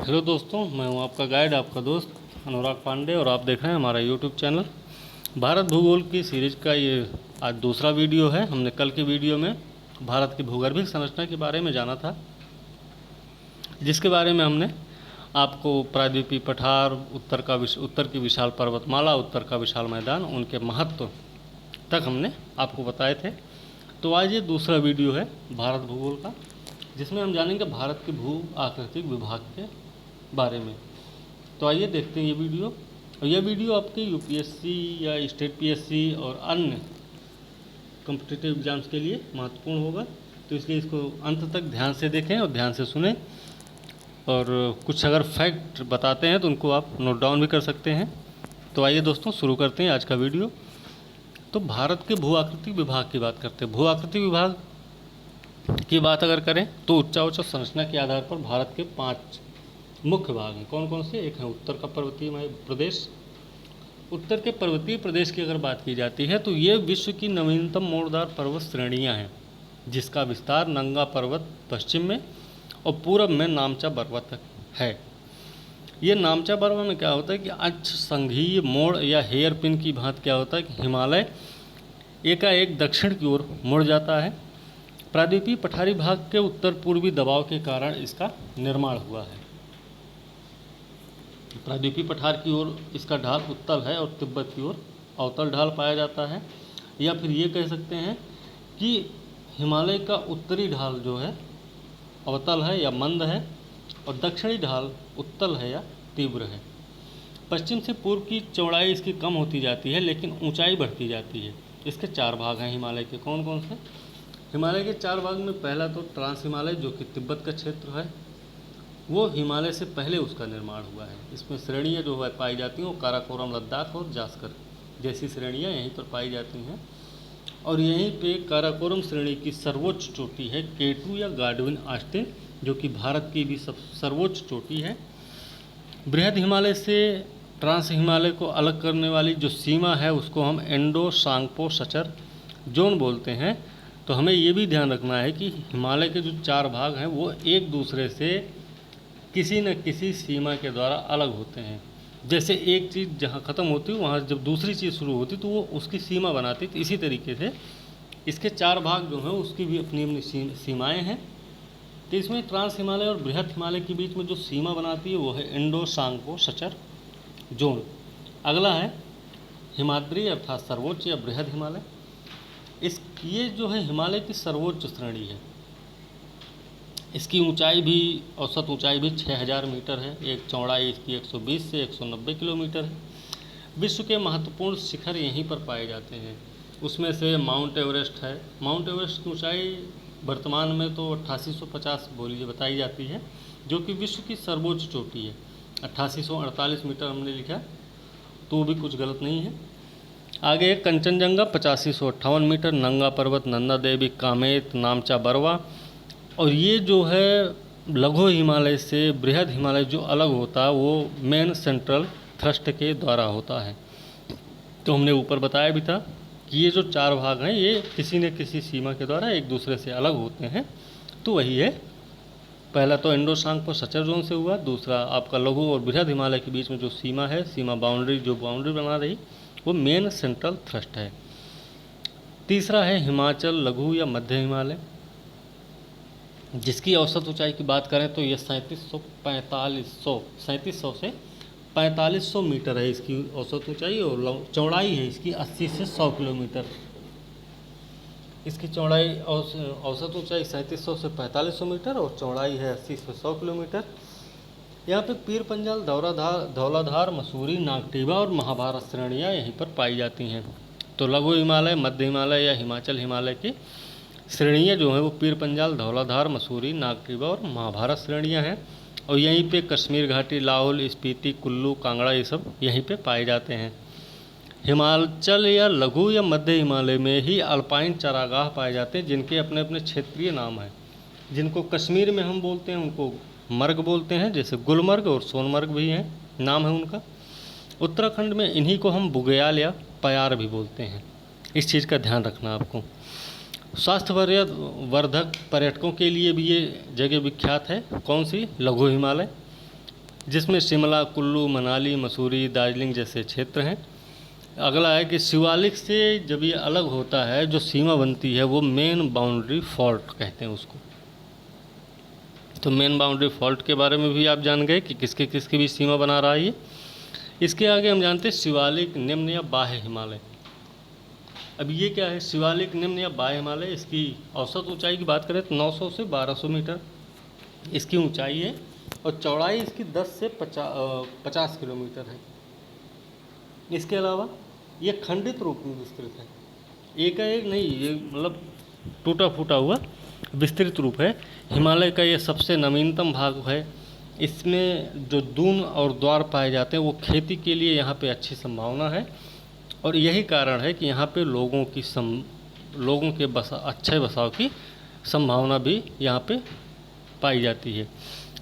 Hello दोस्तों, मैं हूं आपका गाइड, आपका दोस्त अनुराग पांडे और आप देख रहे हैं हमारा यूट्यूब चैनल। भारत भूगोल की सीरीज का ये आज दूसरा वीडियो है। हमने कल के वीडियो में भारत की भूगर्भिक संरचना के बारे में जाना था, जिसके बारे में हमने आपको प्रायद्वीपीय पठार, उत्तर की विशाल पर्वतमाला, उत्तर का विशाल मैदान, उनके महत्व तक हमने आपको बताए थे। तो आज ये दूसरा वीडियो है भारत भूगोल का, जिसमें हम जानेंगे भारत के भू आकृतिक विभाग के बारे में। तो आइए देखते हैं ये वीडियो। और यह वीडियो आपके यूपीएससी या स्टेट पीएससी और अन्य कॉम्पिटिटिव एग्जाम्स के लिए महत्वपूर्ण होगा, तो इसलिए इसको अंत तक ध्यान से देखें और ध्यान से सुनें। और कुछ अगर फैक्ट बताते हैं तो उनको आप नोट डाउन भी कर सकते हैं। तो आइए दोस्तों, शुरू करते हैं आज का वीडियो। तो भारत के भू आकृतिक विभाग की बात करते हैं। भू आकृतिक विभाग की बात अगर करें तो ऊंचा संरचना के आधार पर भारत के 5 मुख्य भाग हैं। कौन कौन से? एक है उत्तर का पर्वतीय प्रदेश। उत्तर के पर्वतीय प्रदेश की अगर बात की जाती है तो ये विश्व की नवीनतम मोड़दार पर्वत श्रेणियां हैं, जिसका विस्तार नंगा पर्वत पश्चिम में और पूरब में नामचा बरवा तक है। ये नामचा बरवा में क्या होता है कि अक्ष संघीय मोड़ या हेयर पिन की भांति क्या होता है कि हिमालय एकाएक दक्षिण की ओर मुड़ जाता है। प्रायद्वीपीय पठारी भाग के उत्तर पूर्वी दबाव के कारण इसका निर्माण हुआ है। प्रायद्वीपीय पठार की ओर इसका ढाल उत्तल है और तिब्बत की ओर अवतल ढाल पाया जाता है। या फिर ये कह सकते हैं कि हिमालय का उत्तरी ढाल जो है अवतल है या मंद है, और दक्षिणी ढाल उत्तल है या तीव्र है। पश्चिम से पूर्व की चौड़ाई इसकी कम होती जाती है, लेकिन ऊंचाई बढ़ती जाती है। इसके 4 भाग हैं हिमालय के। कौन कौन से? हिमालय के 4 भाग में पहला तो ट्रांस हिमालय, जो कि तिब्बत का क्षेत्र है, वो हिमालय से पहले उसका निर्माण हुआ है। इसमें श्रेणियाँ जो है पाई जाती हैं वो काराकोरम, लद्दाख और जास्कर जैसी श्रेणियाँ यहीं पर पाई जाती हैं। और यहीं पे काराकोरम श्रेणी की सर्वोच्च चोटी है K2 या गाडविन ऑस्टिन, जो कि भारत की भी सर्वोच्च चोटी है। बृहद हिमालय से ट्रांस हिमालय को अलग करने वाली जो सीमा है उसको हम एंडो सांगपो सचर जोन बोलते हैं। तो हमें ये भी ध्यान रखना है कि हिमालय के जो 4 भाग हैं वो एक दूसरे से किसी न किसी सीमा के द्वारा अलग होते हैं। जैसे एक चीज़ जहाँ ख़त्म होती है वहाँ जब दूसरी चीज़ शुरू होती तो वो उसकी सीमा बनाती। तो इसी तरीके से इसके 4 भाग जो हैं उसकी भी अपनी अपनी सीमाएँ हैं। तो इसमें ट्रांस हिमालय और बृहद हिमालय के बीच में जो सीमा बनाती है वो है इंडो सांगपो सचर जोन। अगला है हिमाद्री अर्थात सर्वोच्च या बृहद हिमालय। ये जो है हिमालय की सर्वोच्च श्रेणी है। इसकी ऊंचाई भी, औसत ऊंचाई भी 6000 मीटर है। एक चौड़ाई इसकी 120 से 190 किलोमीटर है। विश्व के महत्वपूर्ण शिखर यहीं पर पाए जाते हैं। उसमें से माउंट एवरेस्ट है। माउंट एवरेस्ट की ऊंचाई वर्तमान में तो 8850 बताई जाती है, जो कि विश्व की सर्वोच्च चोटी है। 8848 मीटर हमने लिखा, तो वो भी कुछ गलत नहीं है। आगे है कंचनजंगा 8558 मीटर, नंगा पर्वत, नंदा देवी, कामेत, नामचा बरवा। और ये जो है लघु हिमालय से बृहद हिमालय जो अलग होता है वो मेन सेंट्रल थ्रस्ट के द्वारा होता है। तो हमने ऊपर बताया भी था कि ये जो 4 भाग हैं ये किसी न किसी सीमा के द्वारा एक दूसरे से अलग होते हैं। तो वही है, पहला तो इंडो सांगपो सचर जोन से हुआ। दूसरा आपका लघु और बृहद हिमालय के बीच में जो सीमा है, सीमा बाउंड्री बना रही, वो मेन सेंट्रल थ्रस्ट है। तीसरा है हिमाचल लघु या मध्य हिमालय, जिसकी औसत ऊंचाई की बात करें तो ये 3700 से 4500 मीटर है इसकी औसत ऊंचाई, और चौड़ाई है इसकी 80 से 100 किलोमीटर। इसकी चौड़ाई औसत ऊंचाई 3700 से 4500 मीटर और चौड़ाई है 80 से 100 किलोमीटर। यहाँ पे पीर पंजाल, धौलाधार, मसूरी, नागटिबा और महाभारत श्रेणियाँ यहीं पर पाई जाती हैं। तो लघु हिमालय, मध्य हिमालय या हिमाचल हिमालय की श्रेणियाँ जो हैं वो पीर पंजाल, धौलाधार, मसूरी, नागटिबा और महाभारत श्रेणियाँ हैं। और यहीं पे कश्मीर घाटी, लाहौल, स्पीति, कुल्लू, कांगड़ा ये सब यहीं पे पाए जाते हैं। हिमाचल या लघु या मध्य हिमालय में ही अल्पाइन चरागाह पाए जाते हैं, जिनके अपने अपने क्षेत्रीय नाम हैं। जिनको कश्मीर में हम बोलते हैं उनको मर्ग बोलते हैं, जैसे गुलमर्ग और सोनमर्ग भी हैं, नाम है उनका। उत्तराखंड में इन्हीं को हम बुग्याल या पयार भी बोलते हैं। इस चीज़ का ध्यान रखना आपको। स्वास्थ्य वर्धक पर्यटकों के लिए भी ये जगह विख्यात है। कौन सी? लघु हिमालय। जिसमें शिमला, कुल्लू, मनाली, मसूरी, दार्जिलिंग जैसे क्षेत्र हैं। अगला है कि शिवालिक से जब ये अलग होता है, जो सीमा बनती है वो मेन बाउंड्री फॉल्ट कहते हैं उसको। तो मेन बाउंड्री फॉल्ट के बारे में भी आप जान गए कि किसके किसके बीच सीमा बना रहा है ये। इसके आगे हम जानते हैं शिवालिक निम्न या बाह्य हिमालय। अब ये क्या है शिवालिक निम्न या बाह्य हिमालय? इसकी औसत ऊंचाई की बात करें तो 900 से 1200 मीटर इसकी ऊंचाई है और चौड़ाई इसकी 10 से 50 किलोमीटर है। इसके अलावा ये खंडित रूप में विस्तृत है, एक है एक नहीं, ये मतलब टूटा फूटा हुआ विस्तृत रूप है। हिमालय का ये सबसे नवीनतम भाग है। इसमें जो दून और द्वार पाए जाते हैं वो खेती के लिए यहाँ पे अच्छी संभावना है और यही कारण है कि यहाँ पे लोगों के अच्छे बसाव की संभावना भी यहाँ पे पाई जाती है।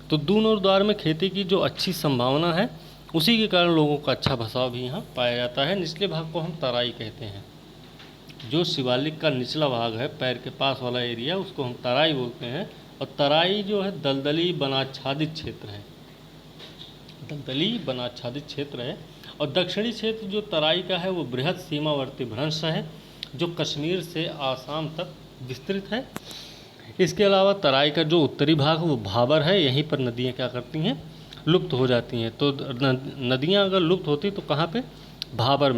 तो दून और द्वार में खेती की जो अच्छी संभावना है उसी के कारण लोगों का अच्छा बसाव भी यहाँ पाया जाता है। निचले भाग को हम तराई कहते हैं। जो शिवालिक का निचला भाग है, पैर के पास वाला एरिया, उसको हम तराई बोलते हैं। और तराई जो है दलदली वनाच्छादित क्षेत्र है, दलदली वनाच्छादित क्षेत्र है। और दक्षिणी क्षेत्र जो तराई का है वो बृहद सीमावर्ती भ्रंश है जो कश्मीर से आसाम तक विस्तृत है। इसके अलावा तराई का जो उत्तरी भाग है वो भाबर है। यहीं पर नदियाँ क्या करती हैं, लुप्त हो जाती हैं। तो नदियाँ अगर लुप्त होती तो कहाँ पे? भाबर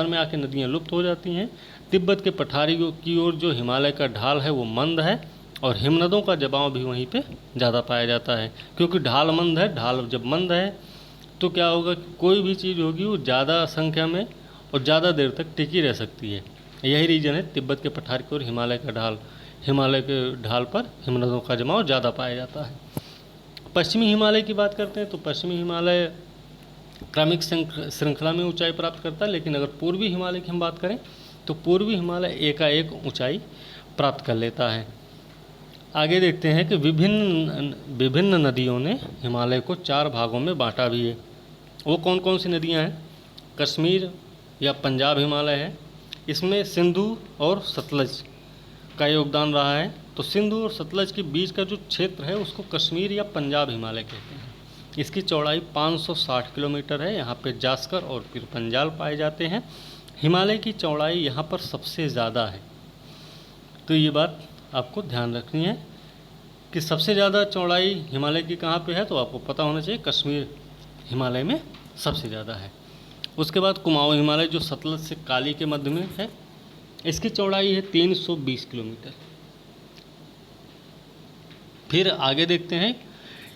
में आके नदियाँ लुप्त हो जाती हैं। तिब्बत के पठारी की ओर जो हिमालय का ढाल है वो मंद है और हिमनदों का जमाव भी वहीं पे ज़्यादा पाया जाता है, क्योंकि ढाल मंद है। ढाल जब मंद है तो क्या होगा, कोई भी चीज़ होगी वो ज़्यादा संख्या में और ज़्यादा देर तक टिकी रह सकती है। यही रीज़न है तिब्बत के पठार की ओर हिमालय के ढाल पर हिमनदों का जमाव ज़्यादा पाया जाता है। पश्चिमी हिमालय की बात करते हैं तो पश्चिमी हिमालय क्रमिक श्रृंखला में ऊंचाई प्राप्त करता है, लेकिन अगर पूर्वी हिमालय की हम बात करें तो पूर्वी हिमालय एकाएक ऊंचाई प्राप्त कर लेता है। आगे देखते हैं कि विभिन्न नदियों ने हिमालय को 4 भागों में बांटा भी है। वो कौन कौन सी नदियां हैं? कश्मीर या पंजाब हिमालय है, इसमें सिंधु और सतलज का योगदान रहा है। तो सिंधु और सतलज के बीच का जो क्षेत्र है उसको कश्मीर या पंजाब हिमालय कहते हैं। इसकी चौड़ाई 560 किलोमीटर है। यहाँ पे जास्कर और फिर पंजाल पाए जाते हैं। हिमालय की चौड़ाई यहाँ पर सबसे ज़्यादा है। तो ये बात आपको ध्यान रखनी है कि सबसे ज़्यादा चौड़ाई हिमालय की कहाँ पे है, तो आपको पता होना चाहिए कश्मीर हिमालय में सबसे ज़्यादा है। उसके बाद कुमाऊँ हिमालय जो सतलज से काली के मध्य में है, इसकी चौड़ाई है 320 किलोमीटर। फिर आगे देखते हैं,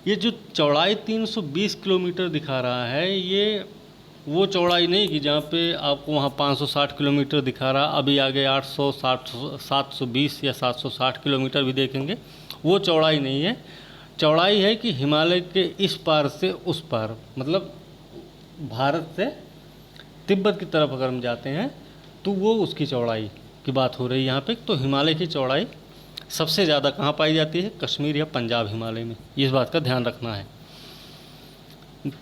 ये जो चौड़ाई 320 किलोमीटर दिखा रहा है ये वो चौड़ाई नहीं कि जहाँ पे आपको वहाँ 560 किलोमीटर दिखा रहा, अभी आगे 720 या 760 किलोमीटर भी देखेंगे, वो चौड़ाई नहीं है। चौड़ाई है कि हिमालय के इस पार से उस पार, मतलब भारत से तिब्बत की तरफ अगर हम जाते हैं तो वो उसकी चौड़ाई की बात हो रही है यहाँ पे। तो हिमालय की चौड़ाई सबसे ज़्यादा कहाँ पाई जाती है? कश्मीर या पंजाब हिमालय में। इस बात का ध्यान रखना है।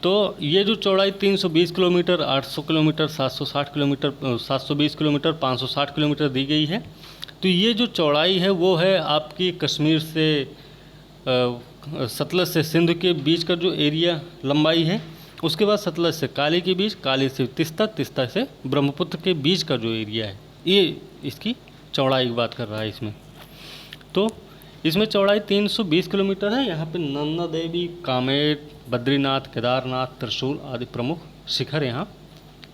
तो ये जो चौड़ाई 320 किलोमीटर, 800 किलोमीटर, 760 किलोमीटर, 720 किलोमीटर, 560 किलोमीटर दी गई है। तो ये जो चौड़ाई है वो है आपकी कश्मीर से सतलज से सिंध के बीच का जो एरिया लंबाई है। उसके बाद सतलज से काली के बीच, काली से तिस्ता, तिस्ता से ब्रह्मपुत्र के बीच का जो एरिया है, ये इसकी चौड़ाई की बात कर रहा है इसमें। तो इसमें चौड़ाई 320 किलोमीटर है। यहाँ पे नंदा देवी, कामेट, बद्रीनाथ, केदारनाथ, त्रिशूल आदि प्रमुख शिखर यहाँ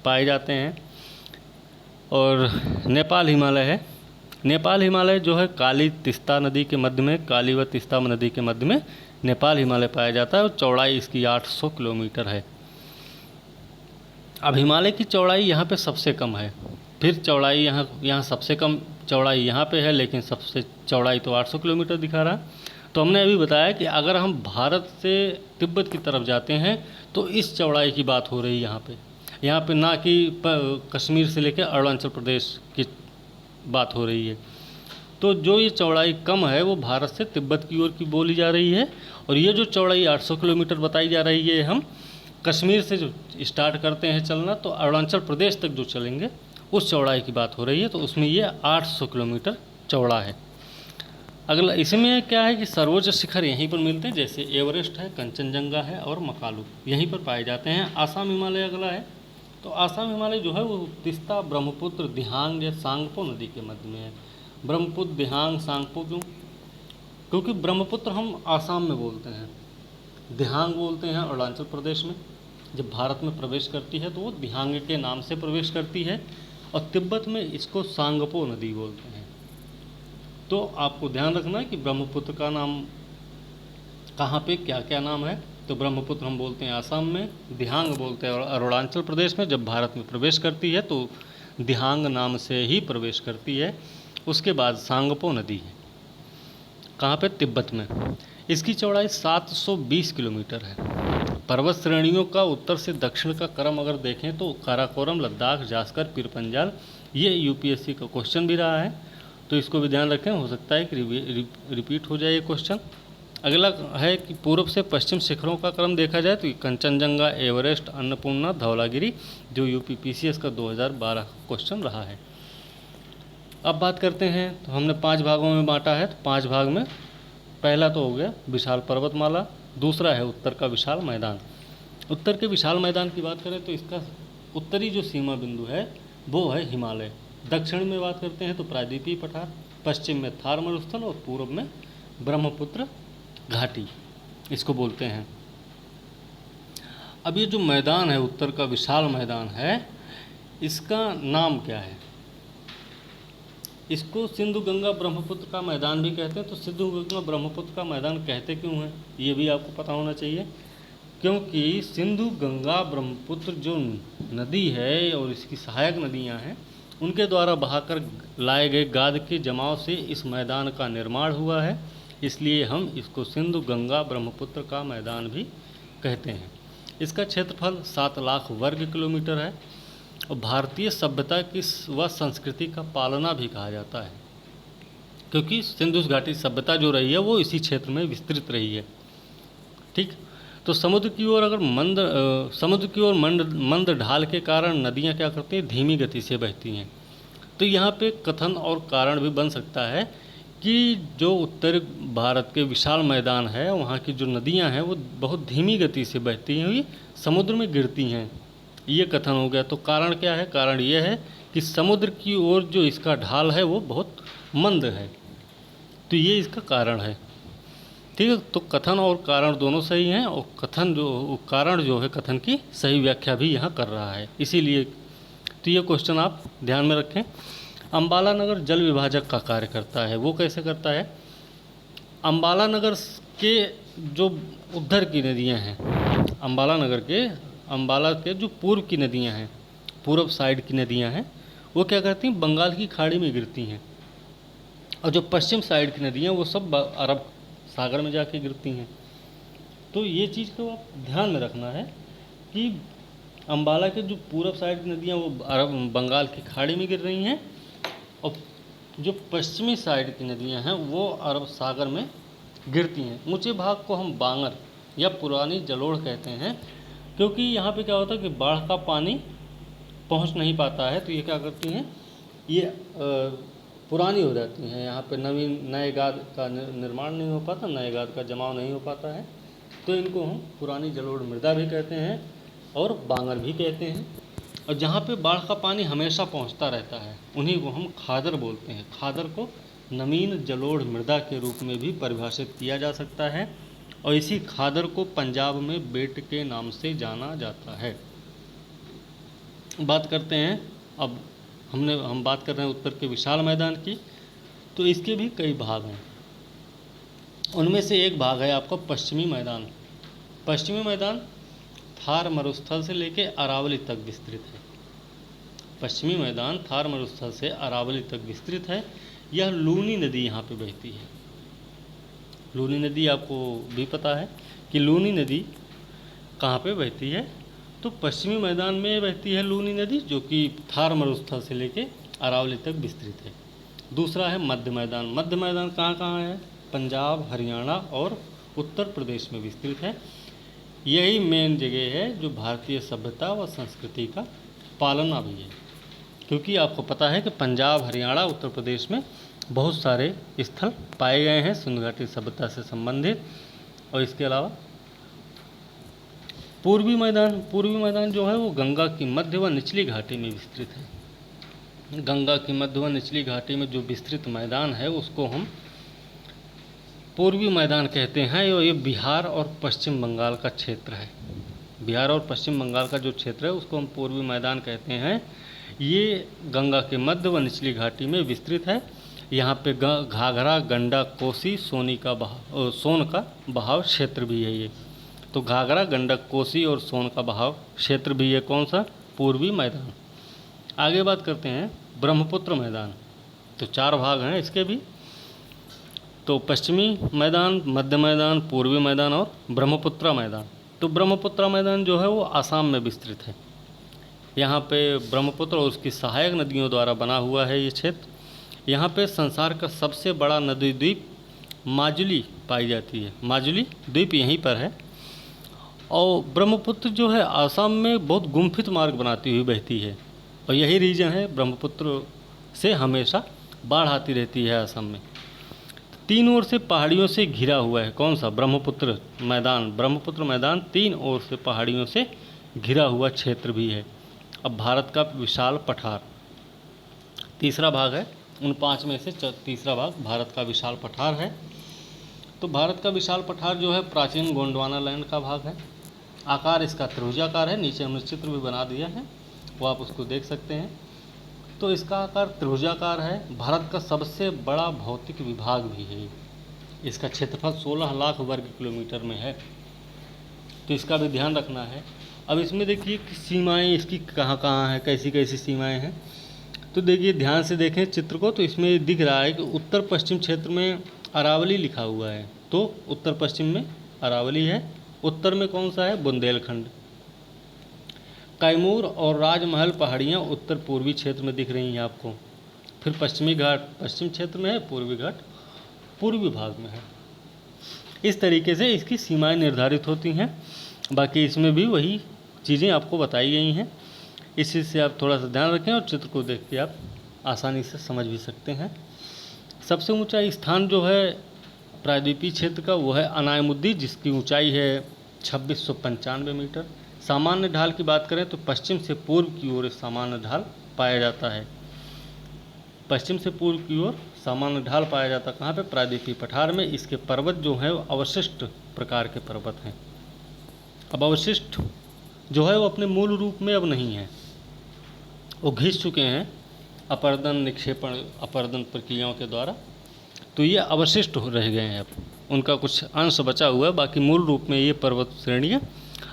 पाए जाते हैं। और नेपाल हिमालय है। नेपाल हिमालय जो है काली तिस्ता नदी के मध्य में, काली व तिस्ता नदी के मध्य में नेपाल हिमालय पाया जाता है और चौड़ाई इसकी 800 किलोमीटर है। अब हिमालय की चौड़ाई यहाँ पे सबसे कम है। फिर चौड़ाई यहाँ सबसे कम चौड़ाई यहाँ पे है, लेकिन सबसे चौड़ाई तो 800 किलोमीटर दिखा रहा। तो हमने अभी बताया कि अगर हम भारत से तिब्बत की तरफ जाते हैं तो इस चौड़ाई की बात हो रही है यहाँ पे ना कि कश्मीर से लेकर अरुणाचल प्रदेश की बात हो रही है। तो जो ये चौड़ाई कम है वो भारत से तिब्बत की ओर की बोली जा रही है। और ये जो चौड़ाई 800 किलोमीटर बताई जा रही है, हम कश्मीर से जो स्टार्ट करते हैं चलना तो अरुणाचल प्रदेश तक जो चलेंगे उस चौड़ाई की बात हो रही है। तो उसमें ये 800 किलोमीटर चौड़ा है। अगला इसमें क्या है कि सर्वोच्च शिखर यहीं पर मिलते हैं, जैसे एवरेस्ट है, कंचनजंगा है और मकालू यहीं पर पाए जाते हैं। आसाम हिमालय अगला है। तो आसाम हिमालय जो है वो तीस्ता, ब्रह्मपुत्र, दिहांग या सांगपो नदी के मध्य में है। ब्रह्मपुत्र, दिहांग, सांगपो क्यों? क्योंकि ब्रह्मपुत्र हम आसाम में बोलते हैं, दिहांग बोलते हैं अरुणाचल प्रदेश में। जब भारत में प्रवेश करती है तो वो दिहांग के नाम से प्रवेश करती है, और तिब्बत में इसको सांगपो नदी बोलते हैं। तो आपको ध्यान रखना है कि ब्रह्मपुत्र का नाम कहाँ पे क्या क्या नाम है। तो ब्रह्मपुत्र हम बोलते हैं आसाम में, दिहांग बोलते हैं अरुणाचल प्रदेश में। जब भारत में प्रवेश करती है तो दिहांग नाम से ही प्रवेश करती है। उसके बाद सांगपो नदी है, कहाँ पे? तिब्बत में। इसकी चौड़ाई 720 किलोमीटर है। पर्वत श्रेणियों का उत्तर से दक्षिण का क्रम अगर देखें तो काराकोरम, लद्दाख, जास्कर, पीर पंजाल, ये यूपीएससी का क्वेश्चन भी रहा है, तो इसको भी ध्यान रखें, हो सकता है कि रिपीट हो जाए ये क्वेश्चन। अगला है कि पूर्व से पश्चिम शिखरों का क्रम देखा जाए तो कंचनजंगा, एवरेस्ट, अन्नपूर्णा, धौलागिरी, जो यूपी पीसीएस का 2012 क्वेश्चन रहा है। अब बात करते हैं, तो हमने 5 भागों में बांटा है। तो 5 भाग में पहला तो हो गया विशाल पर्वतमाला, दूसरा है उत्तर का विशाल मैदान। उत्तर के विशाल मैदान की बात करें तो इसका उत्तरी जो सीमा बिंदु है वो है हिमालय। दक्षिण में बात करते हैं तो प्रायद्वीपीय पठार, पश्चिम में थार मरुस्थल और पूर्व में ब्रह्मपुत्र घाटी इसको बोलते हैं। अब ये जो मैदान है उत्तर का विशाल मैदान है, इसका नाम क्या है? इसको सिंधु गंगा ब्रह्मपुत्र का मैदान भी कहते हैं। तो सिंधु गंगा ब्रह्मपुत्र का मैदान कहते क्यों हैं, ये भी आपको पता होना चाहिए। क्योंकि सिंधु गंगा ब्रह्मपुत्र जो नदी है और इसकी सहायक नदियां हैं, उनके द्वारा बहाकर लाए गए गाद के जमाव से इस मैदान का निर्माण हुआ है। इसलिए हम इसको सिंधु गंगा ब्रह्मपुत्र का मैदान भी कहते हैं। इसका क्षेत्रफल 7 लाख वर्ग किलोमीटर है और भारतीय सभ्यता की व संस्कृति का पालना भी कहा जाता है, क्योंकि सिंधु घाटी सभ्यता जो रही है वो इसी क्षेत्र में विस्तृत रही है। ठीक, तो समुद्र की ओर अगर मंद ढाल के कारण नदियाँ क्या करती हैं, धीमी गति से बहती हैं। तो यहाँ पे कथन और कारण भी बन सकता है कि जो उत्तर भारत के विशाल मैदान है वहाँ की जो नदियाँ हैं वो बहुत धीमी गति से बहती हुई समुद्र में गिरती हैं, ये कथन हो गया। तो कारण क्या है? कारण ये है कि समुद्र की ओर जो इसका ढाल है वो बहुत मंद है, तो ये इसका कारण है। ठीक है, तो कथन और कारण दोनों सही हैं, और कारण जो है कथन की सही व्याख्या भी यहाँ कर रहा है, इसीलिए तो ये क्वेश्चन आप ध्यान में रखें। अम्बाला नगर जल विभाजक का कार्य करता है, वो कैसे करता है? अम्बाला नगर के जो उधर की नदियाँ हैं, अम्बाला के जो पूर्व की नदियाँ हैं, पूर्व साइड की नदियाँ हैं, वो क्या करती हैं, बंगाल की खाड़ी में गिरती हैं, और जो पश्चिम साइड की नदियाँ वो सब अरब सागर में जाके गिरती हैं। तो ये चीज़ को आप ध्यान में रखना है कि अम्बाला के जो पूर्व साइड की नदियाँ वो बंगाल की खाड़ी में गिर रही हैं, और जो पश्चिमी साइड की नदियाँ हैं वो अरब सागर में गिरती हैं। ऊंचे भाग को हम बांगर या पुरानी जलोढ़ कहते हैं, क्योंकि यहाँ पे क्या होता है कि बाढ़ का पानी पहुँच नहीं पाता है, तो ये क्या करती हैं, ये पुरानी हो जाती हैं। यहाँ पे नए गाद का निर्माण नहीं हो पाता, नए गाद का जमाव नहीं हो पाता है, तो इनको हम पुरानी जलोढ़ मृदा भी कहते हैं और बांगर भी कहते हैं। और जहाँ पे बाढ़ का पानी हमेशा पहुँचता रहता है उन्हीं को हम खादर बोलते हैं। खादर को नवीन जलोढ़ मृदा के रूप में भी परिभाषित किया जा सकता है, और इसी खादर को पंजाब में बेट के नाम से जाना जाता है। बात करते हैं, अब हम बात कर रहे हैं उत्तर के विशाल मैदान की, तो इसके भी कई भाग हैं। उनमें से एक भाग है आपका पश्चिमी मैदान। पश्चिमी मैदान थार मरुस्थल से लेकर अरावली तक विस्तृत है। पश्चिमी मैदान थार मरुस्थल से अरावली तक विस्तृत है। यह लूनी नदी यहाँ पे बहती है। लूनी नदी आपको भी पता है कि लूनी नदी कहाँ पे बहती है, तो पश्चिमी मैदान में बहती है लूनी नदी, जो कि थार मरुस्थल से लेके अरावली तक विस्तृत है। दूसरा है मध्य मैदान। मध्य मैदान कहाँ कहाँ है? पंजाब, हरियाणा और उत्तर प्रदेश में विस्तृत है। यही मेन जगह है जो भारतीय सभ्यता व संस्कृति का पालना भी है, क्योंकि आपको पता है कि पंजाब, हरियाणा, उत्तर प्रदेश में बहुत सारे स्थल पाए गए हैं सिंधु घाटी सभ्यता से संबंधित। और इसके अलावा पूर्वी मैदान जो है वो गंगा की मध्य व निचली घाटी में विस्तृत है। गंगा की मध्य व निचली घाटी में जो विस्तृत मैदान है उसको हम पूर्वी मैदान कहते हैं। और ये बिहार और पश्चिम बंगाल का क्षेत्र है। बिहार और पश्चिम बंगाल का जो क्षेत्र है उसको हम पूर्वी मैदान कहते हैं। ये गंगा के मध्य व निचली घाटी में विस्तृत है। यहाँ पे घाघरा, गंडा, कोसी, सोन का बहाव क्षेत्र भी है ये। तो घाघरा, गंडक, कोसी और सोन का बहाव क्षेत्र भी है कौन सा? पूर्वी मैदान। आगे बात करते हैं ब्रह्मपुत्र मैदान। तो 4 भाग हैं इसके भी। तो पश्चिमी मैदान, मध्य मैदान, पूर्वी मैदान और ब्रह्मपुत्र मैदान। तो ब्रह्मपुत्र मैदान जो है वो आसाम में विस्तृत है। यहाँ पे ब्रह्मपुत्र और उसकी सहायक नदियों द्वारा बना हुआ है ये क्षेत्र। यहाँ पे संसार का सबसे बड़ा नदी द्वीप माजुली पाई जाती है। माजुली द्वीप यहीं पर है। और ब्रह्मपुत्र जो है आसाम में बहुत गुम्फित मार्ग बनाती हुई बहती है। और यही रीजन है ब्रह्मपुत्र से हमेशा बाढ़ आती रहती है आसाम में। 3 ओर से पहाड़ियों से घिरा हुआ है कौन सा? ब्रह्मपुत्र मैदान। ब्रह्मपुत्र मैदान 3 ओर से पहाड़ियों से घिरा हुआ क्षेत्र भी है। अब भारत का विशाल पठार तीसरा भाग है। उन 5 में से तीसरा भाग भारत का विशाल पठार है। तो भारत का विशाल पठार जो है प्राचीन गोंडवाना लैंड का भाग है। आकार इसका त्रिभुजाकार है। नीचे हमने चित्र भी बना दिया है, वो आप उसको देख सकते हैं। तो इसका आकार त्रिभुजाकार है। भारत का सबसे बड़ा भौतिक विभाग भी है। इसका क्षेत्रफल 16 लाख वर्ग किलोमीटर में है। तो इसका भी ध्यान रखना है। अब इसमें देखिए कि सीमाएं इसकी कहाँ कहाँ हैं, कैसी कैसी सीमाएं हैं। तो देखिए, ध्यान से देखें चित्र को, तो इसमें दिख रहा है कि उत्तर पश्चिम क्षेत्र में अरावली लिखा हुआ है। तो उत्तर पश्चिम में अरावली है। उत्तर में कौन सा है? बुंदेलखंड। कैमूर और राजमहल पहाड़ियाँ उत्तर पूर्वी क्षेत्र में दिख रही हैं आपको। फिर पश्चिमी घाट पश्चिम क्षेत्र में है, पूर्वी घाट पूर्वी भाग में है। इस तरीके से इसकी सीमाएं निर्धारित होती हैं। बाकी इसमें भी वही चीज़ें आपको बताई गई हैं। इस चीज़ से आप थोड़ा सा ध्यान रखें और चित्र को देख के आप आसानी से समझ भी सकते हैं। सबसे ऊंचा स्थान जो है प्रायद्वीपीय क्षेत्र का वो है अनायमुद्दीन, जिसकी ऊंचाई है 2695 मीटर। सामान्य ढाल की बात करें तो पश्चिम से पूर्व की ओर सामान्य ढाल पाया जाता है। पश्चिम से पूर्व की ओर सामान्य ढाल पाया जाता है कहाँ पे? प्रायद्वीपीय पठार में। इसके पर्वत जो हैं वो अवशिष्ट प्रकार के पर्वत हैं। अब अवशिष्ट जो है वो अपने मूल रूप में अब नहीं है, वो घिस चुके हैं अपरदन, निक्षेपण, अपरदन प्रक्रियाओं के द्वारा। तो ये अवशिष्ट रह गए हैं। अब उनका कुछ अंश बचा हुआ है, बाकी मूल रूप में ये पर्वत श्रेणियाँ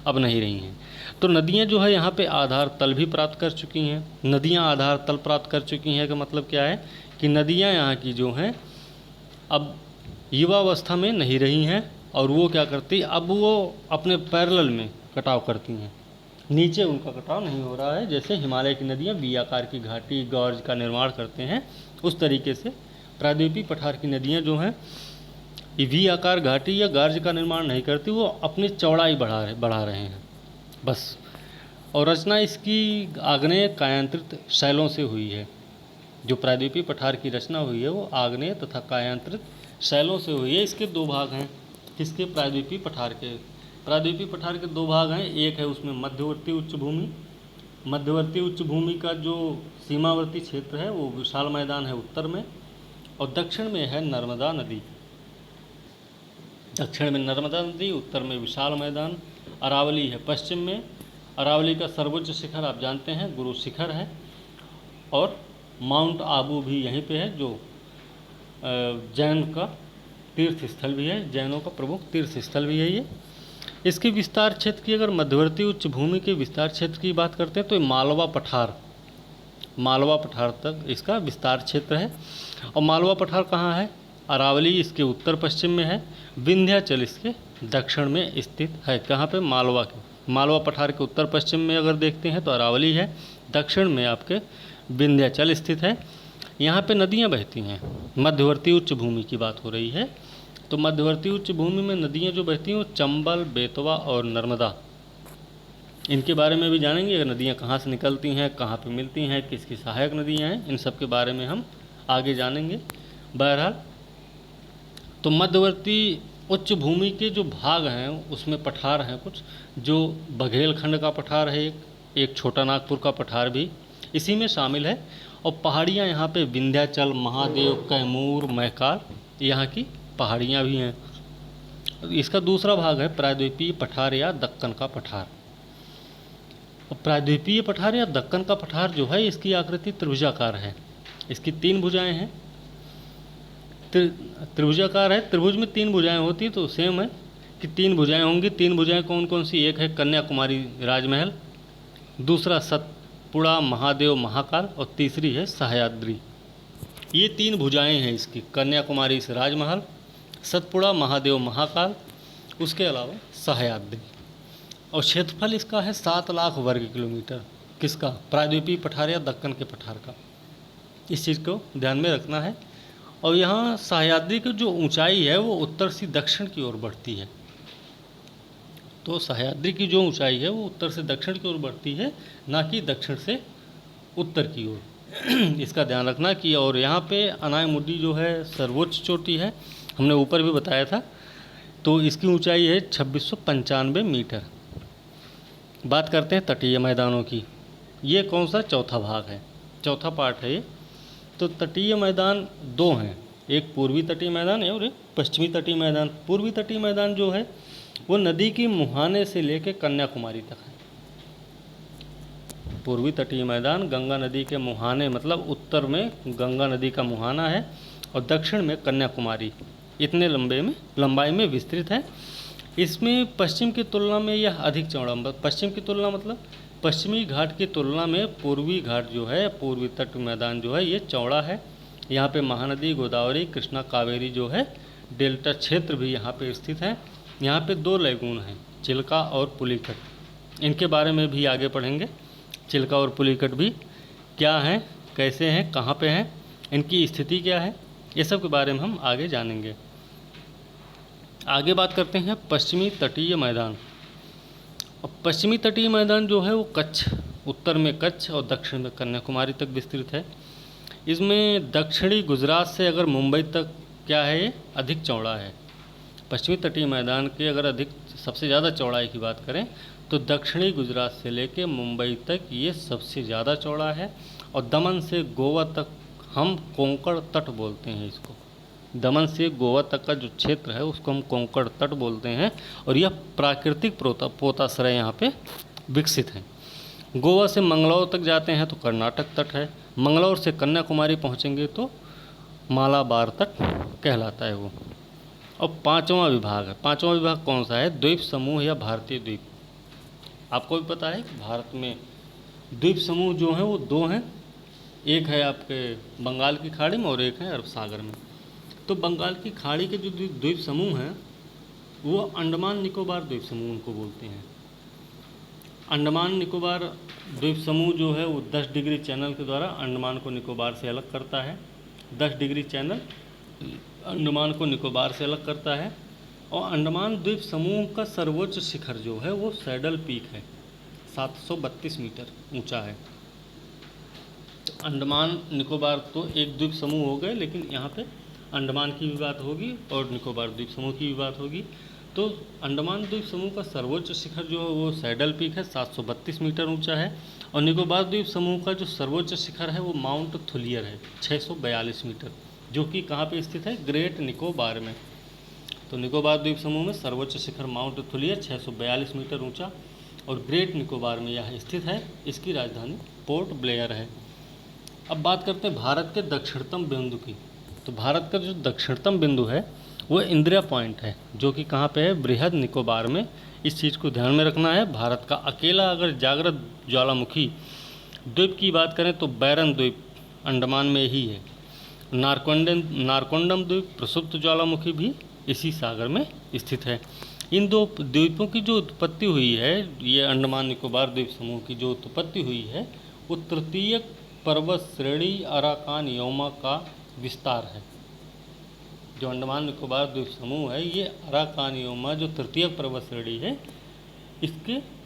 अब नहीं रही हैं। तो नदियाँ जो है यहाँ पे आधार तल भी प्राप्त कर चुकी हैं। नदियाँ आधार तल प्राप्त कर चुकी हैं का मतलब क्या है कि नदियाँ यहाँ की जो हैं अब युवावस्था में नहीं रही हैं। और वो क्या करती, अब वो अपने पैरेलल में कटाव करती हैं। नीचे उनका कटाव नहीं हो रहा है। जैसे हिमालय की नदियाँ वी आकार की घाटी गॉर्ज का निर्माण करते हैं, उस तरीके से प्रायद्वीपीय पठार की नदियाँ जो हैं ये वी आकार घाटी या गार्ज का निर्माण नहीं करती, वो अपनी चौड़ाई बढ़ा रहे हैं बस। और रचना इसकी आग्नेय कायांतरित शैलों से हुई है। जो प्रायद्वीपीय पठार की रचना हुई है वो आग्नेय तथा कायांतरित शैलों से हुई है। इसके 2 भाग हैं। किसके? प्रायद्वीपीय पठार के। प्रायद्वीपीय पठार के 2 भाग हैं। एक है उसमें मध्यवर्ती उच्च भूमि। मध्यवर्ती उच्च भूमि का जो सीमावर्ती क्षेत्र है वो विशाल मैदान है उत्तर में, और दक्षिण में है नर्मदा नदी। दक्षिण में नर्मदा नदी, उत्तर में विशाल मैदान। अरावली है पश्चिम में। अरावली का सर्वोच्च शिखर आप जानते हैं गुरु शिखर है, और माउंट आबू भी यहीं पे है, जो जैन का तीर्थ स्थल भी है, जैनों का प्रमुख तीर्थ स्थल भी है ये। इसके विस्तार क्षेत्र की, अगर मध्यवर्ती उच्च भूमि के विस्तार क्षेत्र की बात करते हैं तो मालवा पठार तक इसका विस्तार क्षेत्र है। और मालवा पठार कहाँ है? अरावली इसके उत्तर पश्चिम में है, विंध्याचल इसके दक्षिण में स्थित है। कहाँ पे? मालवा पठार के उत्तर पश्चिम में अगर देखते हैं तो अरावली है, दक्षिण में आपके विंध्याचल स्थित है। यहाँ पे नदियाँ बहती हैं। मध्यवर्ती उच्च भूमि की बात हो रही है। तो मध्यवर्ती उच्च भूमि में नदियाँ जो बहती हैं वो चंबल, बेतवा और नर्मदा, इनके बारे में भी जानेंगे। नदियाँ कहाँ से निकलती हैं, कहाँ पे मिलती हैं, किसकी सहायक नदियाँ हैं, इन सब के बारे में हम आगे जानेंगे। बहरहाल, तो मध्यवर्ती उच्च भूमि के जो भाग हैं उसमें पठार हैं कुछ, जो बघेलखंड का पठार है, एक छोटा नागपुर का पठार भी इसी में शामिल है। और पहाड़ियाँ यहाँ पे विंध्याचल, महादेव, कैमूर, महकार, यहाँ की पहाड़ियाँ भी हैं। इसका दूसरा भाग है प्रायद्वीपीय पठार या दक्कन का पठार। और प्रायद्वीपीय पठार या दक्कन का पठार जो है, इसकी आकृति त्रिभुजाकार है। इसकी 3 भुजाएं हैं, त्रिभुजाकार है। त्रिभुज में 3 भुजाएं होती तो सेम है कि 3 भुजाएं होंगी। 3 भुजाएं कौन कौन सी? एक है कन्याकुमारी राजमहल, दूसरा सतपुड़ा महादेव महाकाल, और तीसरी है सह्याद्री। ये 3 भुजाएं हैं इसकी, कन्याकुमारी से राजमहल, सतपुड़ा महादेव महाकाल, उसके अलावा सह्याद्री। और क्षेत्रफल इसका है 7 लाख वर्ग किलोमीटर। किसका? प्रायद्वीपीय पठार या दक्कन के पठार का। इस चीज़ को ध्यान में रखना है। और यहाँ सह्याद्री की जो ऊंचाई है वो उत्तर से दक्षिण की ओर बढ़ती है। तो सह्याद्री की जो ऊंचाई है वो उत्तर से दक्षिण की ओर बढ़ती है, ना कि दक्षिण से उत्तर की ओर। इसका ध्यान रखना कि। और यहाँ पे अनायमुडी जो है सर्वोच्च चोटी है, हमने ऊपर भी बताया था। तो इसकी ऊंचाई है 2695 मीटर। बात करते हैं तटीय मैदानों की। ये कौन सा? चौथा भाग है, चौथा पार्ट है ये। तो तटीय मैदान 2 हैं, एक पूर्वी तटीय मैदान है और एक पश्चिमी तटीय मैदान। पूर्वी तटीय मैदान जो है वो नदी की मुहाने से लेकर कन्याकुमारी तक है। पूर्वी तटीय मैदान गंगा नदी के मुहाने, मतलब उत्तर में गंगा नदी का मुहाना है और दक्षिण में कन्याकुमारी, इतने लंबाई में विस्तृत है। इसमें पश्चिम की तुलना में यह अधिक चौड़ा, पश्चिम की तुलना मतलब पश्चिमी घाट की तुलना में पूर्वी घाट जो है, पूर्वी तट मैदान जो है ये चौड़ा है। यहाँ पे महानदी, गोदावरी, कृष्णा, कावेरी जो है डेल्टा क्षेत्र भी यहाँ पे स्थित है। यहाँ पे 2 लैगून हैं, चिल्का और पुलिकट। इनके बारे में भी आगे पढ़ेंगे। चिल्का और पुलिकट भी क्या हैं, कैसे हैं, कहाँ पे हैं, इनकी स्थिति क्या है, ये सब के बारे में हम आगे जानेंगे। आगे बात करते हैं पश्चिमी तटीय मैदान। और पश्चिमी तटीय मैदान जो है वो कच्छ, उत्तर में कच्छ और दक्षिण में कन्याकुमारी तक विस्तृत है। इसमें दक्षिणी गुजरात से अगर मुंबई तक क्या है, ये अधिक चौड़ा है। पश्चिमी तटीय मैदान के अगर अधिक सबसे ज़्यादा चौड़ाई की बात करें तो दक्षिणी गुजरात से लेकर मुंबई तक ये सबसे ज़्यादा चौड़ा है। और दमन से गोवा तक हम कोंकण तट बोलते हैं इसको। दमन से गोवा तक का जो क्षेत्र है उसको हम कोंकण तट बोलते हैं। और यह प्राकृतिक पोताश्रय यहाँ पे विकसित है। गोवा से मंगलौर तक जाते हैं तो कर्नाटक तट है। मंगलौर से कन्याकुमारी पहुँचेंगे तो मालाबार तट कहलाता है वो। और 5वां विभाग है। 5वां विभाग कौन सा है? द्वीप समूह या भारतीय द्वीप। आपको भी पता है कि भारत में द्वीप समूह जो हैं वो 2 हैं, एक है आपके बंगाल की खाड़ी में और एक है अरब सागर में। तो बंगाल की खाड़ी के जो द्वीप समूह हैं वो अंडमान निकोबार द्वीप समूह उनको बोलते हैं। अंडमान निकोबार द्वीप समूह जो है वो 10 डिग्री चैनल के द्वारा अंडमान को निकोबार से अलग करता है। 10 डिग्री चैनल अंडमान को निकोबार से अलग करता है। और अंडमान द्वीप समूह का सर्वोच्च शिखर जो है वो सैडल पीक है, 732 मीटर ऊंचा है। तो अंडमान निकोबार तो एक द्वीप समूह हो गए, लेकिन यहाँ पे अंडमान की भी बात होगी और निकोबार द्वीप समूह की भी बात होगी। तो अंडमान द्वीप समूह का सर्वोच्च शिखर जो है वो सैडल पीक है, 732 मीटर ऊंचा है। और निकोबार द्वीप समूह का जो सर्वोच्च शिखर है वो माउंट थुलियर है, 642 मीटर, जो कि कहाँ पे स्थित है? ग्रेट निकोबार में। तो निकोबार द्वीप समूह में सर्वोच्च शिखर माउंट थुलियर 642 मीटर ऊंचा और ग्रेट निकोबार में यह स्थित है। इसकी राजधानी पोर्ट ब्लेयर है। अब बात करते हैं भारत के दक्षिणतम बिंदु की। तो भारत का जो दक्षिणतम बिंदु है वो इंदिरा पॉइंट है, जो कि कहाँ पे है? बृहद निकोबार में। इस चीज़ को ध्यान में रखना है। भारत का अकेला अगर जागृत ज्वालामुखी द्वीप की बात करें तो बैरन द्वीप अंडमान में ही है। नारकोंडम द्वीप प्रसुप्त ज्वालामुखी भी इसी सागर में स्थित है। इन 2 द्वीपों की जो उत्पत्ति हुई है, ये अंडमान निकोबार द्वीप समूह की जो उत्पत्ति हुई है वो तृतीयक पर्वत श्रेणी अराकान योमा का विस्तार है। जो अंडमान निकोबार द्वीप समूह है ये अराकान योमा जो तृतीयक पर्वत श्रेणी है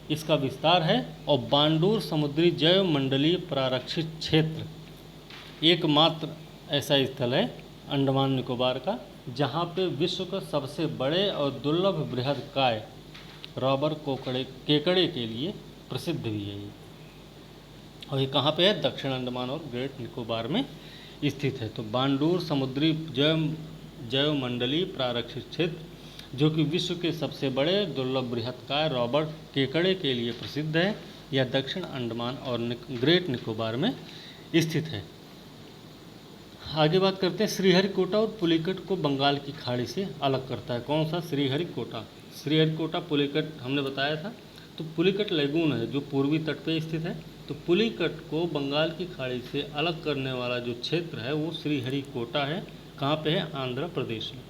इसका विस्तार है। और बांडूर समुद्री जैव मंडलीय प्रारक्षित क्षेत्र एकमात्र ऐसा स्थल है अंडमान निकोबार का, जहाँ पे विश्व का सबसे बड़े और दुर्लभ बृहदकाय रॉबर केकड़े के लिए प्रसिद्ध भी है ये। और ये कहाँ पे है? दक्षिण अंडमान और ग्रेट निकोबार में स्थित है। तो बांडूर समुद्री जैवमंडलीय प्रारक्षित क्षेत्र, जो कि विश्व के सबसे बड़े दुर्लभ बृहदकाय रॉबर केकड़े के लिए प्रसिद्ध है, यह दक्षिण अंडमान और ग्रेट निकोबार में स्थित है। आगे बात करते हैं, श्रीहरिकोटा और पुलिकट को बंगाल की खाड़ी से अलग करता है। कौन सा? श्रीहरिकोटा। श्रीहरिकोटा पुलिकट हमने बताया था। तो पुलिकट लेगून है जो पूर्वी तट पे स्थित है। तो पुलिकट को बंगाल की खाड़ी से अलग करने वाला जो क्षेत्र है वो श्रीहरिकोटा है। कहाँ पे है? आंध्र प्रदेश में।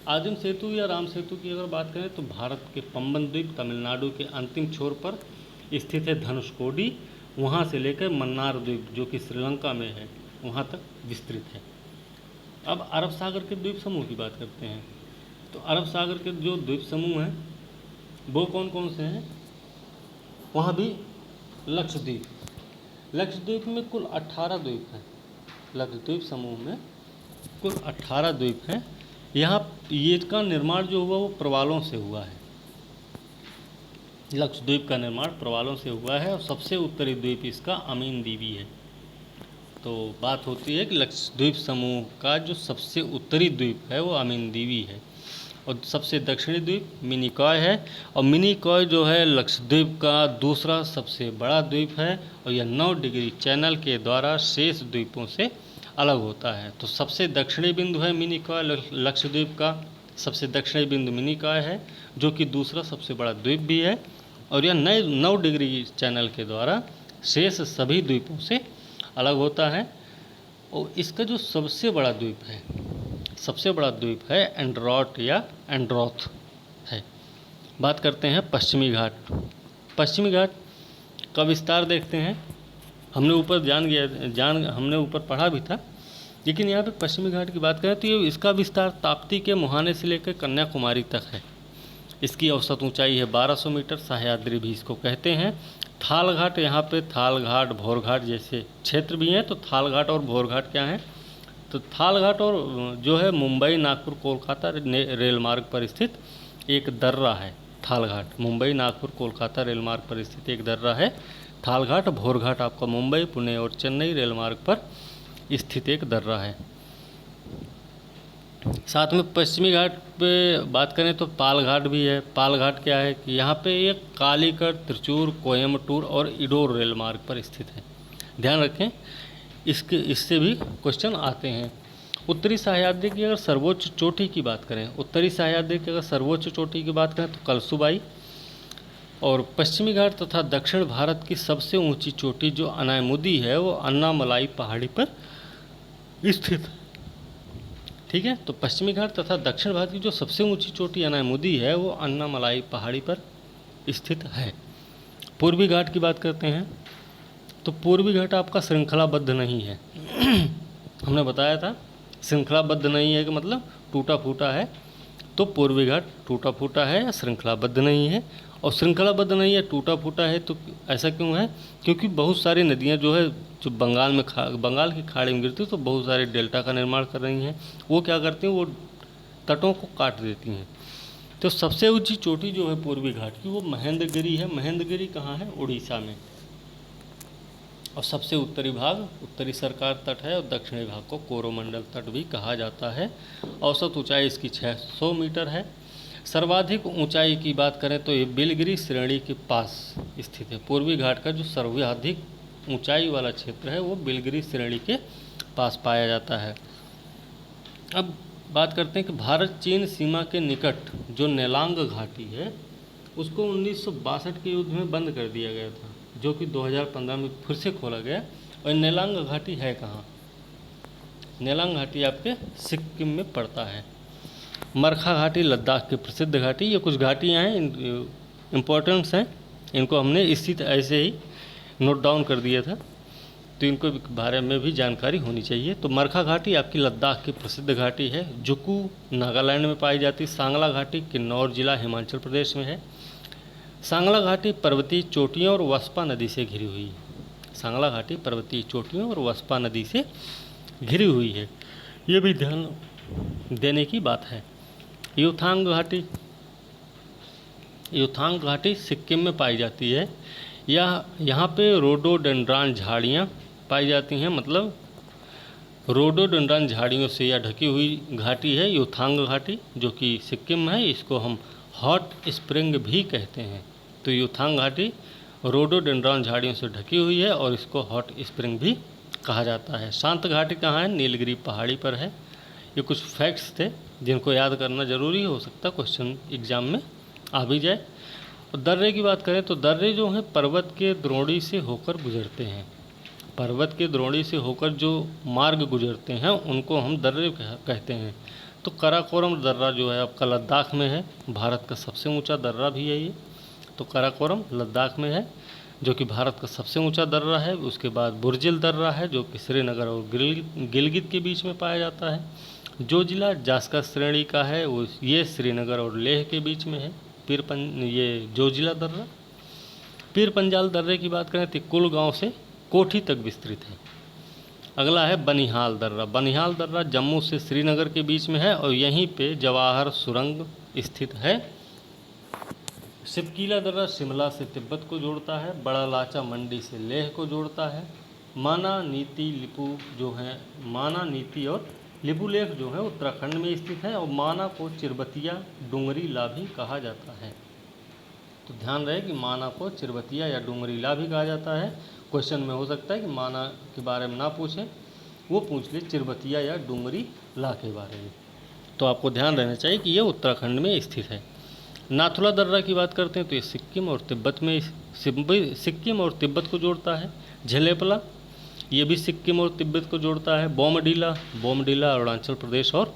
आदिम सेतु या राम सेतु की अगर बात करें तो भारत के पंबन द्वीप तमिलनाडु के अंतिम छोर पर स्थित है धनुषकोडी, वहाँ से लेकर मन्नार द्वीप जो कि श्रीलंका में है वहाँ तक विस्तृत है। अब अरब सागर के द्वीप समूह की बात करते हैं। तो अरब सागर के जो द्वीप समूह हैं वो कौन कौन से हैं? वहाँ भी लक्षद्वीप। लक्षद्वीप में कुल 18 द्वीप हैं। लक्षद्वीप समूह में कुल 18 द्वीप हैं। यहाँ ये का निर्माण जो हुआ वो प्रवालों से हुआ है। लक्षद्वीप का निर्माण प्रवालों से हुआ है और सबसे उत्तरी द्वीप इसका अमीन दीवी है। तो बात होती है कि लक्षद्वीप समूह का जो सबसे उत्तरी द्वीप है वो अमीन दीवी है और सबसे दक्षिणी द्वीप मिनिकॉय है। और मिनिकॉय जो है लक्षद्वीप का दूसरा सबसे बड़ा द्वीप है और यह 9 डिग्री चैनल के द्वारा शेष द्वीपों से अलग होता है। तो सबसे दक्षिणी बिंदु है मिनिकॉय लक्षद्वीप का, सबसे दक्षिणी बिंदु मिनिकॉय है जो कि दूसरा सबसे बड़ा द्वीप भी है और यह 9 डिग्री चैनल के द्वारा शेष सभी द्वीपों से अलग होता है। और इसका जो सबसे बड़ा द्वीप है एंड्रोट या एंड्रोथ है। बात करते हैं पश्चिमी घाट। पश्चिमी घाट का विस्तार देखते हैं। हमने ऊपर पढ़ा भी था, लेकिन यहाँ पे पश्चिमी घाट की बात करें तो ये इसका विस्तार ताप्ती के मुहाने से लेकर कन्याकुमारी तक है। इसकी औसत ऊंचाई है 1200 मीटर। सह्याद्री भी इसको कहते हैं। थाल घाट, यहाँ पे थाल घाट, भोर घाट जैसे क्षेत्र भी हैं। तो थाल घाट और भोर घाट क्या हैं? तो थाल घाट और जो है मुंबई नागपुर कोलकाता रेल मार्ग पर स्थित एक दर्रा है। थाल घाट मुंबई नागपुर कोलकाता रेल मार्ग पर स्थित एक दर्रा है थाल घाट। भोर घाट आपका मुंबई पुणे और चेन्नई रेल मार्ग पर स्थित एक दर्रा है। साथ में पश्चिमी घाट पे बात करें तो पाल घाट भी है। पाल घाट क्या है कि यहाँ पे एक कालीकट, त्रिचूर, कोयम्बटूर और इडोर रेल मार्ग पर स्थित है। ध्यान रखें, इससे भी क्वेश्चन आते हैं। उत्तरी सह्याद्री की अगर सर्वोच्च चोटी की बात करें तो कलसुबाई। और पश्चिमी घाट तथा दक्षिण भारत की सबसे ऊंची चोटी जो अनायमुदी है वो अन्नामलाई पहाड़ी पर स्थित है। ठीक है, तो पश्चिमी घाट तथा दक्षिण भारत की जो सबसे ऊंची चोटी अनायमुदी है वो अन्नामलाई पहाड़ी पर स्थित है। पूर्वी घाट की बात करते हैं तो पूर्वी घाट आपका श्रृंखलाबद्ध नहीं है। हमने बताया था श्रृंखलाबद्ध नहीं है कि मतलब टूटा फूटा है। तो पूर्वी घाट टूटा फूटा है या श्रृंखलाबद्ध नहीं है। और श्रृंखलाबद्ध नहीं है, टूटा फूटा है, तो ऐसा क्यों है? क्योंकि बहुत सारी नदियाँ जो है जो बंगाल की खाड़ी में गिरती है तो बहुत सारे डेल्टा का निर्माण कर रही हैं। वो क्या करती हैं? वो तटों को काट देती हैं। तो सबसे ऊंची चोटी जो है पूर्वी घाट की वो महेंद्रगिरी है। महेंद्रगिरी कहाँ है? उड़ीसा में। और सबसे उत्तरी भाग उत्तरी सरकार तट है और दक्षिणी भाग को कोरोमंडल तट भी कहा जाता है। औसत ऊंचाई इसकी 600 मीटर है। सर्वाधिक ऊंचाई की बात करें तो ये बिलगिरी श्रेणी के पास स्थित है। पूर्वी घाट का जो सर्वाधिक ऊंचाई वाला क्षेत्र है वो बिलगिरी श्रेणी के पास पाया जाता है। अब बात करते हैं कि भारत चीन सीमा के निकट जो नेलांग घाटी है उसको 1962 के युद्ध में बंद कर दिया गया था, जो कि 2015 में फिर से खोला गया। और नेलांग घाटी है कहाँ? नेलांग घाटी आपके सिक्किम में पड़ता है। मरखा घाटी लद्दाख की प्रसिद्ध घाटी। ये कुछ घाटियाँ हैं, इम्पोर्टेंट्स हैं, इनको हमने इसी ऐसे ही नोट डाउन कर दिया था, तो इनको बारे में भी जानकारी होनी चाहिए। तो मरखा घाटी आपकी लद्दाख की प्रसिद्ध घाटी है। जुकू नागालैंड में पाई जाती। सांगला घाटी किन्नौर जिला हिमाचल प्रदेश में है। सांगला घाटी पर्वतीय चोटियों और वस्पा नदी से घिरी हुई है। सांगला घाटी पर्वतीय चोटियों और वस्पा नदी से घिरी हुई है। ये भी ध्यान देने की बात है। युथांग घाटी, युथांग घाटी सिक्किम में पाई जाती है। यहाँ पे रोडोडेंड्रॉन झाड़ियाँ पाई जाती हैं, मतलब रोडोडेंड्रॉन झाड़ियों से यह ढकी हुई घाटी है युथांग घाटी, जो कि सिक्किम में है। इसको हम हॉट स्प्रिंग भी कहते हैं। तो युथांग घाटी रोडोडेंड्रॉन झाड़ियों से ढकी हुई है और इसको हॉट स्प्रिंग भी कहा जाता है। शांत घाटी कहाँ है? नीलगिरी पहाड़ी पर है। ये कुछ फैक्ट्स थे जिनको याद करना ज़रूरी हो सकता है, क्वेश्चन एग्जाम में आ भी जाए। और दर्रे की बात करें तो दर्रे जो हैं पर्वत के द्रोणी से होकर गुजरते हैं। पर्वत के द्रोणी से होकर जो मार्ग गुजरते हैं उनको हम दर्रे कहते हैं। तो काराकोरम दर्रा जो है आपका लद्दाख में है, भारत का सबसे ऊंचा दर्रा भी है ये। तो काराकोरम लद्दाख में है, जो कि भारत का सबसे ऊंचा दर्रा है। उसके बाद बुर्जिल दर्रा है, जो कि श्रीनगर और गिलगित के बीच में पाया जाता है। जो जिला जास्का श्रेणी का है वो ये श्रीनगर और लेह के बीच में है। ये जो जिला दर्रा। पीर पंजाल दर्रे की बात करें तो कुलगांव से कोठी तक विस्तृत है। अगला है बनिहाल दर्रा। बनिहाल दर्रा जम्मू से श्रीनगर के बीच में है और यहीं पे जवाहर सुरंग स्थित है। सिपकीला दर्रा शिमला से तिब्बत को जोड़ता है। बड़ा लाचा मंडी से लेह को जोड़ता है। माना नीति लिपू जो है, माना नीति और लिपुलेख जो है उत्तराखंड में स्थित है और माना को चिरबतिया डूंगरी ला भी कहा जाता है। तो ध्यान रहे कि माना को चिरबतिया या डूंगरी ला भी कहा जाता है। क्वेश्चन में हो सकता है कि माना के बारे में ना पूछें, वो पूछ ले चिरबतिया या डूंगरी ला के बारे में। तो आपको ध्यान रहना चाहिए कि ये उत्तराखंड में स्थित है। नाथुला दर्रा की बात करते हैं तो ये सिक्किम और तिब्बत को जोड़ता है। झेलेपला ये भी सिक्किम और तिब्बत को जोड़ता है। बोमडीला अरुणाचल प्रदेश और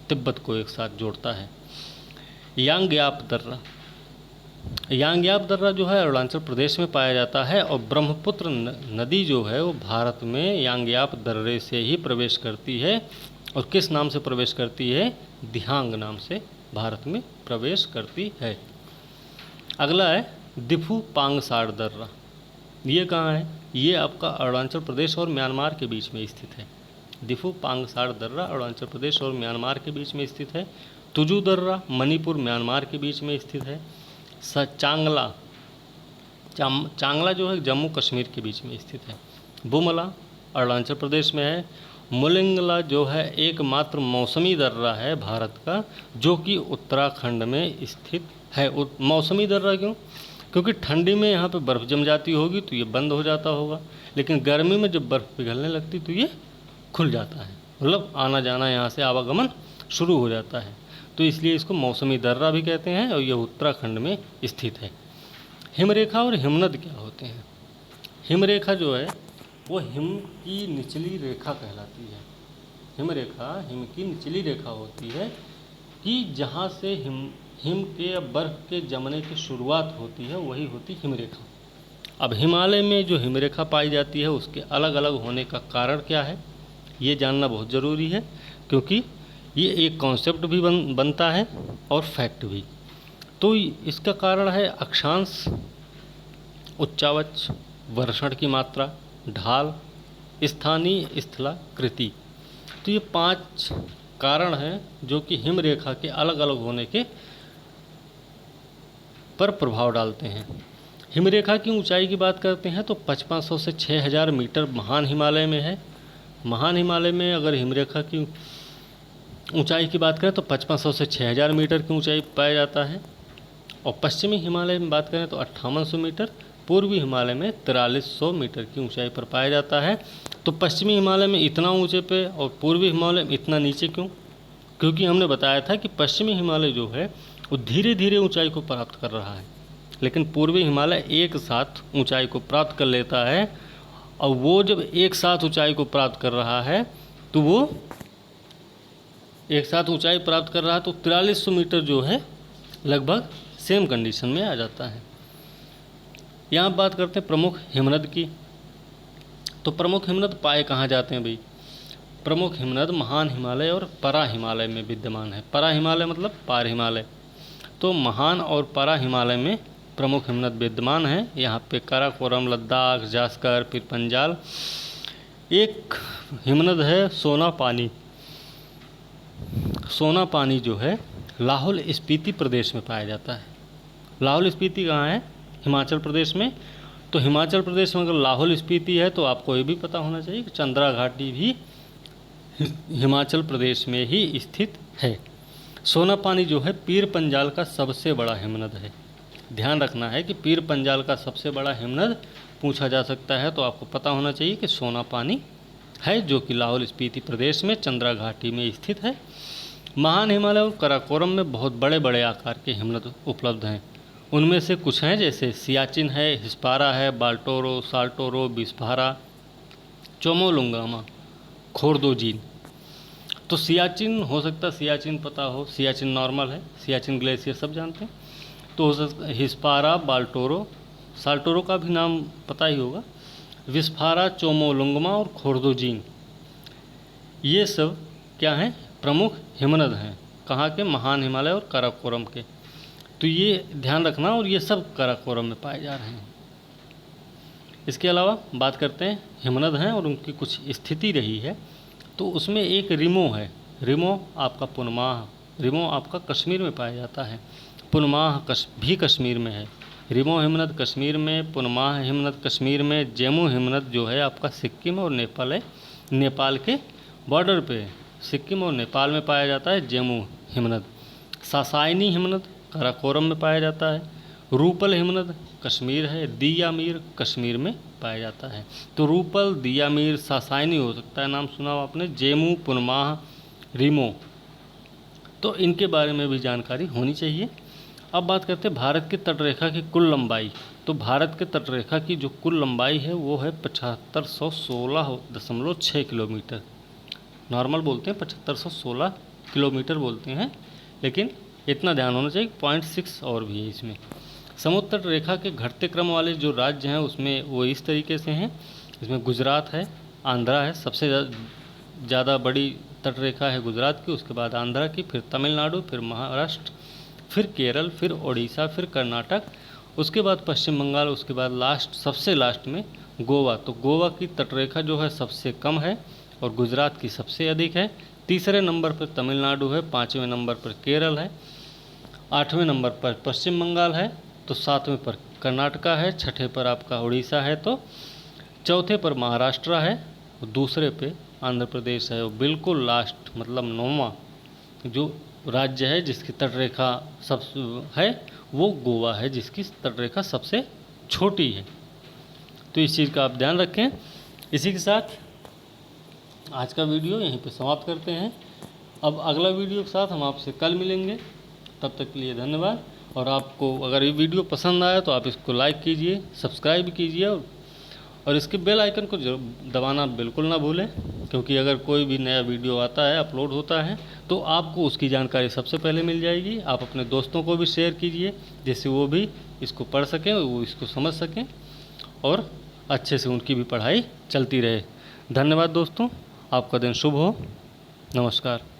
तिब्बत को एक साथ जोड़ता है। यांग्याप दर्रा जो है अरुणाचल प्रदेश में पाया जाता है और ब्रह्मपुत्र नदी जो है वो भारत में यांग्याप दर्रे से ही प्रवेश करती है। और किस नाम से प्रवेश करती है? दिहांग नाम से भारत में प्रवेश करती है। अगला है दिफू पांगसार दर्रा। ये कहाँ है? ये आपका अरुणाचल प्रदेश और म्यांमार के बीच में स्थित है। दिफू पांगसार दर्रा अरुणाचल प्रदेश और म्यांमार के बीच में स्थित है। तुजू दर्रा मणिपुर म्यांमार के बीच में स्थित है। चांगला जो है जम्मू कश्मीर के बीच में स्थित है। बुमला अरुणाचल प्रदेश में है। मुलिंगला जो है एकमात्र मौसमी दर्रा है भारत का, जो कि उत्तराखंड में स्थित है। मौसमी दर्रा क्यों? क्योंकि ठंडी में यहाँ पे बर्फ़ जम जाती होगी तो ये बंद हो जाता होगा, लेकिन गर्मी में जब बर्फ़ पिघलने लगती तो ये खुल जाता है, मतलब आना जाना यहाँ से आवागमन शुरू हो जाता है। तो इसलिए इसको मौसमी दर्रा भी कहते हैं और यह उत्तराखंड में स्थित है। हिमरेखा और हिमनद क्या होते हैं? हिमरेखा जो है वो हिम की निचली रेखा कहलाती है। हिमरेखा हिम की निचली रेखा होती है कि जहाँ से हिम के या बर्फ़ के जमने की शुरुआत होती है, वही होती हिमरेखा। अब हिमालय में जो हिमरेखा पाई जाती है उसके अलग अलग होने का कारण क्या है, ये जानना बहुत ज़रूरी है, क्योंकि ये एक कॉन्सेप्ट भी बनता है और फैक्ट भी। तो इसका कारण है अक्षांश, उच्चावच, वर्षण की मात्रा, ढाल, स्थानीय स्थलाकृति। तो ये 5 कारण हैं जो कि हिमरेखा के अलग अलग होने के पर प्रभाव डालते हैं। हिमरेखा की ऊंचाई की बात करते हैं तो 5500 से 6000 मीटर महान हिमालय में है। महान हिमालय में अगर हिमरेखा की ऊंचाई की बात करें तो 5500 से 6000 मीटर की ऊंचाई पाया जाता है। और पश्चिमी हिमालय में बात करें तो 5800 मीटर, पूर्वी हिमालय में 4300 मीटर की ऊंचाई पर पाया जाता है। तो पश्चिमी हिमालय में इतना ऊंचे पे और पूर्वी हिमालय में इतना नीचे क्यों? क्योंकि हमने बताया था कि पश्चिमी हिमालय जो है वो धीरे धीरे ऊंचाई को प्राप्त कर रहा है, लेकिन पूर्वी हिमालय एक साथ ऊंचाई को प्राप्त कर लेता है। और वो जब एक साथ ऊंचाई को प्राप्त कर रहा है तो वो एक साथ ऊंचाई प्राप्त कर रहा है तो 4300 मीटर जो है लगभग सेम कंडीशन में आ जाता है। यहाँ बात करते हैं प्रमुख हिमनद की। तो प्रमुख हिमनद पाए कहाँ जाते हैं भाई? प्रमुख हिमनद महान हिमालय और परा हिमालय में विद्यमान है। परा हिमालय मतलब पार हिमालय। तो महान और परा हिमालय में प्रमुख हिमनद विद्यमान है। यहाँ पे काराकोरम, लद्दाख, जास्कर, पीर पंजाल। एक हिमनद है सोना पानी। सोना पानी जो है लाहौल स्पीति प्रदेश में पाया जाता है। लाहौल स्पीति कहाँ है? हिमाचल प्रदेश में। तो हिमाचल प्रदेश में अगर लाहौल स्पीति है तो आपको ये भी पता होना चाहिए कि चंद्रा घाटी भी हिमाचल प्रदेश में ही स्थित है। सोना पानी जो है पीर पंजाल का सबसे बड़ा हिमनद है। ध्यान रखना है कि पीर पंजाल का सबसे बड़ा हिमनद पूछा जा सकता है, तो आपको पता होना चाहिए कि सोना पानी है, जो कि लाहौल स्पीति प्रदेश में चंद्रा घाटी में स्थित है। महान हिमालय और काराकोरम में बहुत बड़े बड़े आकार के हिमनद उपलब्ध हैं। उनमें से कुछ हैं जैसे सियाचिन है, हिस्पारा है, बाल्टोरो, साल्टोरो, बिस्फारा, चोमोलुंगामा, खोरदोजीन। तो सियाचिन हो सकता है, सियाचिन पता हो, सियाचिन नॉर्मल है, सियाचिन ग्लेशियर सब जानते हैं। तो हो सकता है हिस्पारा, बाल्टोरो, साल्टोरो का भी नाम पता ही होगा, विस्फारा, चोमोलुंगमा और खोरदोजीन, ये सब क्या हैं? प्रमुख हिमनद हैं। कहाँ के? महान हिमालय और काराकोरम के। तो ये ध्यान रखना, और ये सब काराकोरम में पाए जा रहे हैं। इसके अलावा बात करते हैं हिमनद हैं और उनकी कुछ स्थिति रही है। तो उसमें एक रिमो है। रिमो आपका पुनमाह, रिमो आपका कश्मीर में पाया जाता है। पुनमाह भी कश्मीर में है। रिमो हिमनद कश्मीर में, पुनमाह हिमनद कश्मीर में, जेमू हिमनद जो है आपका सिक्किम और नेपाल है, नेपाल के बॉर्डर पे सिक्किम और नेपाल में पाया जाता है जेमू हिमनद। सासाइनी हिमनद काराकोरम में पाया जाता है। रूपल हिमनद कश्मीर है। दियामीर कश्मीर में पाया जाता है। तो रूपल, दियामीर, सासाइनी हो सकता है नाम सुना हो आपने, जेमू, पुनमाह, रिमो, तो इनके बारे में भी जानकारी होनी चाहिए। अब बात करते हैं भारत की तटरेखा की कुल लंबाई। तो भारत के तटरेखा की जो कुल लंबाई है वो है 7516.6 किलोमीटर। नॉर्मल बोलते हैं 7516 किलोमीटर बोलते हैं, लेकिन इतना ध्यान होना चाहिए 0.6 और भी है इसमें। समुद्र तट रेखा के घटते क्रम वाले जो राज्य हैं उसमें वो इस तरीके से हैं। इसमें गुजरात है, आंध्रा है, सबसे ज़्यादा बड़ी तट रेखा है गुजरात की, उसके बाद आंध्रा की, फिर तमिलनाडु, फिर महाराष्ट्र, फिर केरल, फिर ओडिशा, फिर कर्नाटक, उसके बाद पश्चिम बंगाल, उसके बाद सबसे लास्ट में गोवा। तो गोवा की तटरेखा जो है सबसे कम है और गुजरात की सबसे अधिक है। तीसरे नंबर पर तमिलनाडु है, पाँचवें नंबर पर केरल है, आठवें नंबर पर पश्चिम बंगाल है, तो सातवें पर कर्नाटका है, छठे पर आपका उड़ीसा है, तो चौथे पर महाराष्ट्र है, दूसरे पे आंध्र प्रदेश है, और बिल्कुल लास्ट मतलब 9वां जो राज्य है जिसकी तटरेखा सब है वो गोवा है, जिसकी तटरेखा सबसे छोटी है। तो इस चीज़ का आप ध्यान रखें। इसी के साथ आज का वीडियो यहीं पे समाप्त करते हैं। अब अगला वीडियो के साथ हम आपसे कल मिलेंगे। तब तक के लिए धन्यवाद। और आपको अगर ये वीडियो पसंद आया तो आप इसको लाइक कीजिए, सब्सक्राइब कीजिए, और इसके बेल आइकन को दबाना बिल्कुल ना भूलें, क्योंकि अगर कोई भी नया वीडियो आता है, अपलोड होता है, तो आपको उसकी जानकारी सबसे पहले मिल जाएगी। आप अपने दोस्तों को भी शेयर कीजिए, जिससे वो भी इसको पढ़ सकें, वो इसको समझ सकें और अच्छे से उनकी भी पढ़ाई चलती रहे। धन्यवाद दोस्तों, आपका दिन शुभ हो। नमस्कार।